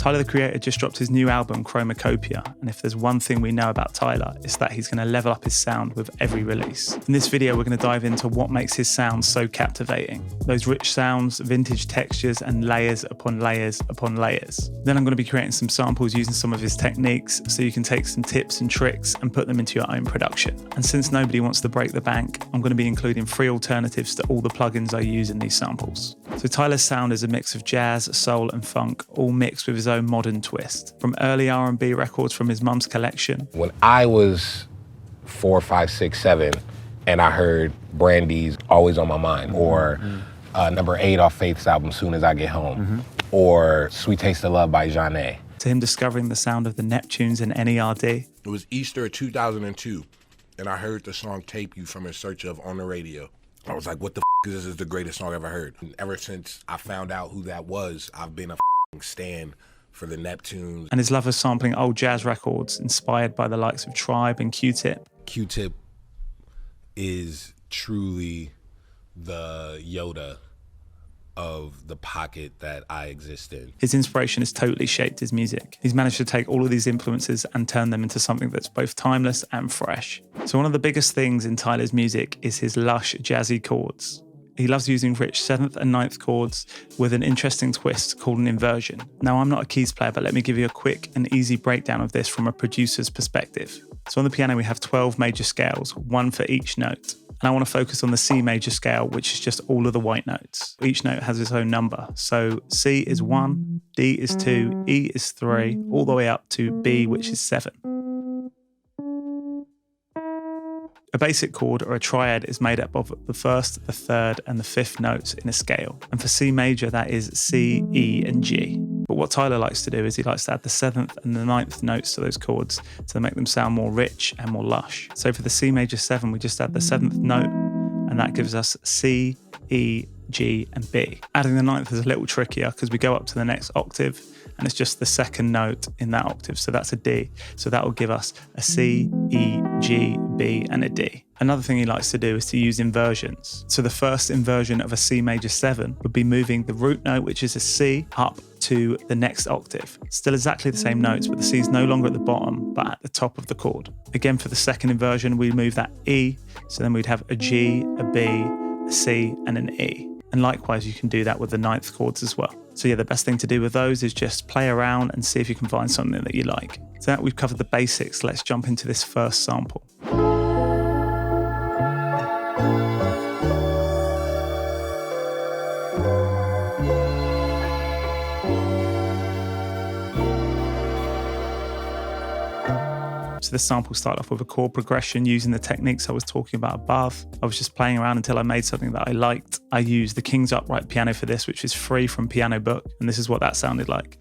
Tyler, the Creator, just dropped his new album, Chromacopia, and if there's one thing we know about Tyler, it's that he's going to level up his sound with every release. In this video, we're going to dive into what makes his sound so captivating. Those rich sounds, vintage textures, and layers upon layers upon layers. Then I'm going to be creating some samples using some of his techniques, so you can take some tips and tricks and put them into your own production. And since nobody wants to break the bank, I'm going to be including free alternatives to all the plugins I use in these samples. So Tyler's sound is a mix of jazz, soul, and funk, all mixed with his own modern twist. From early R&B records from his mum's collection. When I was 4, 5, 6, 7, and I heard Brandy's Always on My Mind, or number 8 off Faith's album, Soon As I Get Home, or Sweet Taste of Love by Jeanne. To him discovering the sound of the Neptunes and NERD. It was Easter 2002, and I heard the song Tape You from In Search Of on the radio. I was like, what the f*** is this? Is the greatest song I've ever heard. And ever since I found out who that was, I've been a stan for the Neptunes. And his love of sampling old jazz records inspired by the likes of Tribe and Q-Tip. Q-Tip is truly the Yoda of the pocket that I exist in. His inspiration has totally shaped his music. He's managed to take all of these influences and turn them into something that's both timeless and fresh. So one of the biggest things in Tyler's music is his lush, jazzy chords. He loves using rich 7th and 9th chords with an interesting twist called an inversion. Now, I'm not a keys player, but let me give you a quick and easy breakdown of this from a producer's perspective. So on the piano, we have 12 major scales, one for each note. And I want to focus on the C major scale, which is just all of the white notes. Each note has its own number. So C is 1, D is 2, E is 3, all the way up to B, which is 7. A basic chord or a triad is made up of the 1st, the 3rd, and the 5th notes in a scale. And for C major, that is C, E, and G. But what Tyler likes to do is he likes to add the 7th and the 9th notes to those chords to make them sound more rich and more lush. So for the C major 7, we just add the 7th note, and that gives us C, E, G, and B. Adding the 9th is a little trickier because we go up to the next octave, and it's just the 2nd note in that octave, so that's a D. So that will give us a C, E, G, B, and a D. Another thing he likes to do is to use inversions. So the first inversion of a C major 7 would be moving the root note, which is a C, up to the next octave. Still exactly the same notes, but the C is no longer at the bottom, but at the top of the chord. Again, for the second inversion, we move that E, so then we'd have a G, a B, a C, and an E. And likewise, you can do that with the 9th chords as well. So yeah, the best thing to do with those is just play around and see if you can find something that you like. So that we've covered the basics, let's jump into this first sample. So this sample started off with a chord progression using the techniques I was talking about above. I was just playing around until I made something that I liked. I used the King's Upright piano for this, which is free from Piano Book, and this is what that sounded like.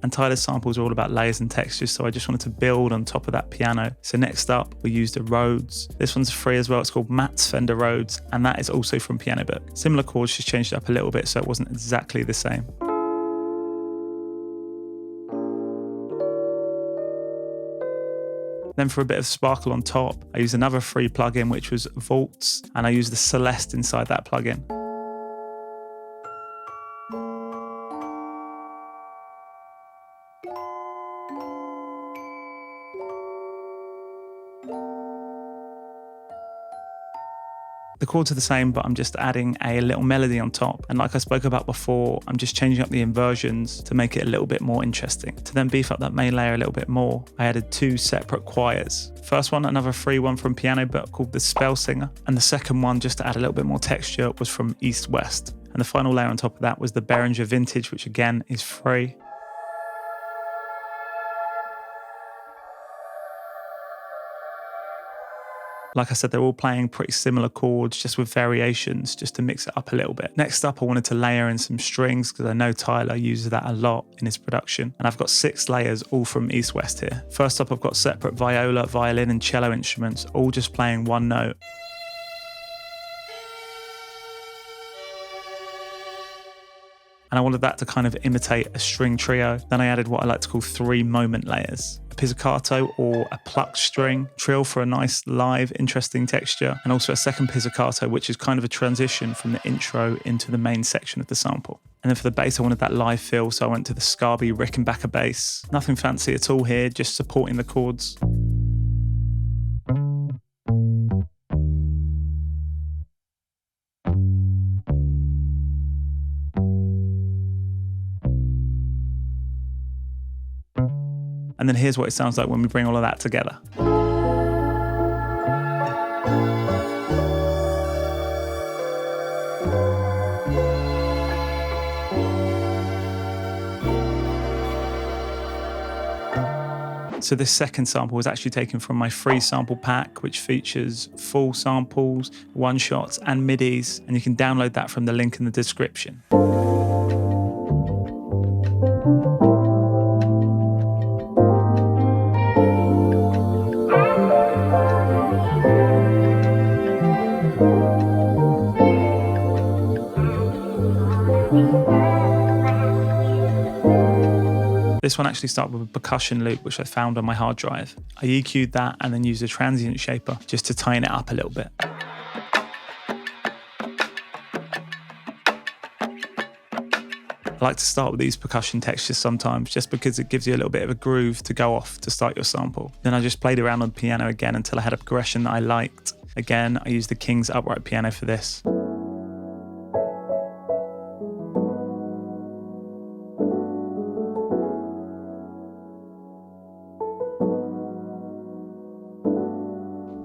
And Tyler's samples are all about layers and textures, so I just wanted to build on top of that piano. So next up, we used a Rhodes. This one's free as well. It's called Matt's Fender Rhodes, and that is also from Piano Book. Similar chords, just changed it up a little bit so it wasn't exactly the same. Then for a bit of sparkle on top, I used another free plugin, which was Vaults, and I used the Celeste inside that plugin. The chords are the same, but I'm just adding a little melody on top. And like I spoke about before, I'm just changing up the inversions to make it a little bit more interesting. To then beef up that main layer a little bit more, I added 2 separate choirs. First one, another free one from Piano Book called the Spell Singer. And the second one, just to add a little bit more texture, was from East West. And the final layer on top of that was the Behringer Vintage, which again is free. Like I said, they're all playing pretty similar chords, just with variations, just to mix it up a little bit. Next up, I wanted to layer in some strings because I know Tyler uses that a lot in his production. And I've got 6 layers, all from East West here. First up, I've got separate viola, violin, and cello instruments, all just playing one note. And I wanted that to kind of imitate a string trio. Then I added what I like to call 3 moment layers. a pizzicato or a plucked string, trill for a nice live interesting texture, and also a second pizzicato, which is kind of a transition from the intro into the main section of the sample. And then for the bass, I wanted that live feel, so I went to the Scarby Rickenbacker bass. Nothing fancy at all here, just supporting the chords. And then here's what it sounds like when we bring all of that together. So this second sample was actually taken from my free sample pack, which features full samples, one-shots, and midis, and you can download that from the link in the description. This one actually started with a percussion loop, which I found on my hard drive. I EQ'd that and then used a transient shaper just to tighten it up a little bit. I like to start with these percussion textures sometimes, just because it gives you a little bit of a groove to go off to start your sample. Then I just played around on the piano again until I had a progression that I liked. Again, I used the King's upright piano for this.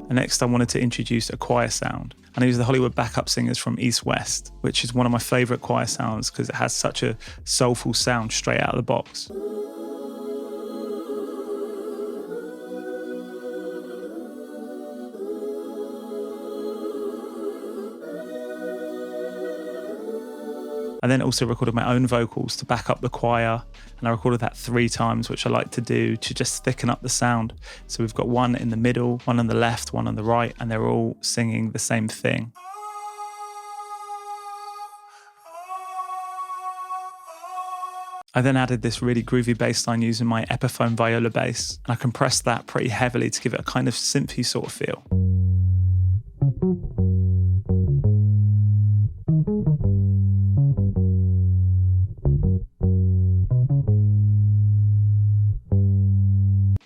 And next I wanted to introduce a choir sound. And I used the Hollywood Backup Singers from East West, which is one of my favourite choir sounds because it has such a soulful sound straight out of the box. I then also recorded my own vocals to back up the choir, and I recorded that 3 times, which I like to do to just thicken up the sound. So we've got one in the middle, one on the left, one on the right, and they're all singing the same thing. I then added this really groovy bass line using my Epiphone viola bass, and I compressed that pretty heavily to give it a kind of synthy sort of feel.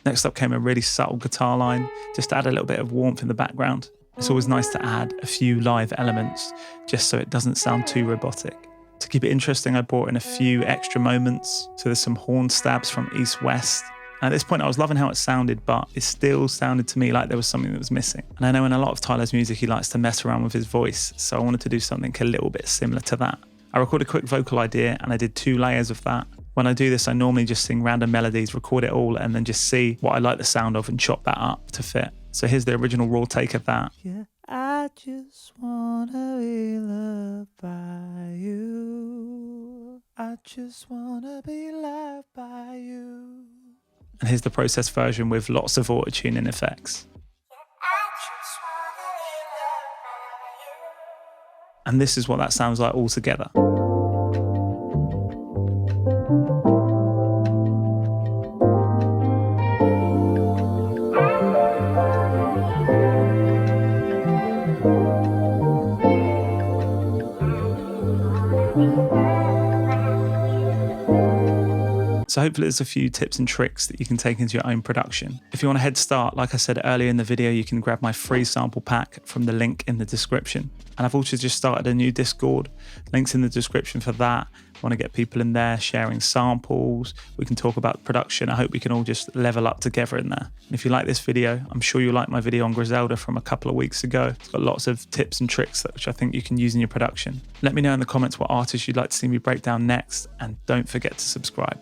Next up came a really subtle guitar line, just to add a little bit of warmth in the background. It's always nice to add a few live elements, just so it doesn't sound too robotic. To keep it interesting, I brought in a few extra moments. So there's some horn stabs from East West. And at this point, I was loving how it sounded, but it still sounded to me like there was something that was missing. And I know in a lot of Tyler's music, he likes to mess around with his voice, so I wanted to do something a little bit similar to that. I recorded a quick vocal idea, and I did 2 layers of that. When I do this, I normally just sing random melodies, record it all, and then just see what I like the sound of and chop that up to fit. So here's the original raw take of that. Yeah, I just wanna be loved by you. I just wanna be loved by you. And here's the processed version with lots of auto-tuning effects. And this is what that sounds like all together. So hopefully there's a few tips and tricks that you can take into your own production. If you want a head start, like I said earlier in the video, you can grab my free sample pack from the link in the description. And I've also just started a new Discord. Links in the description for that. I want to get people in there sharing samples. We can talk about production. I hope we can all just level up together in there. And if you like this video, I'm sure you'll like my video on Griselda from a couple of weeks ago. It's got lots of tips and tricks which I think you can use in your production. Let me know in the comments what artists you'd like to see me break down next, and don't forget to subscribe.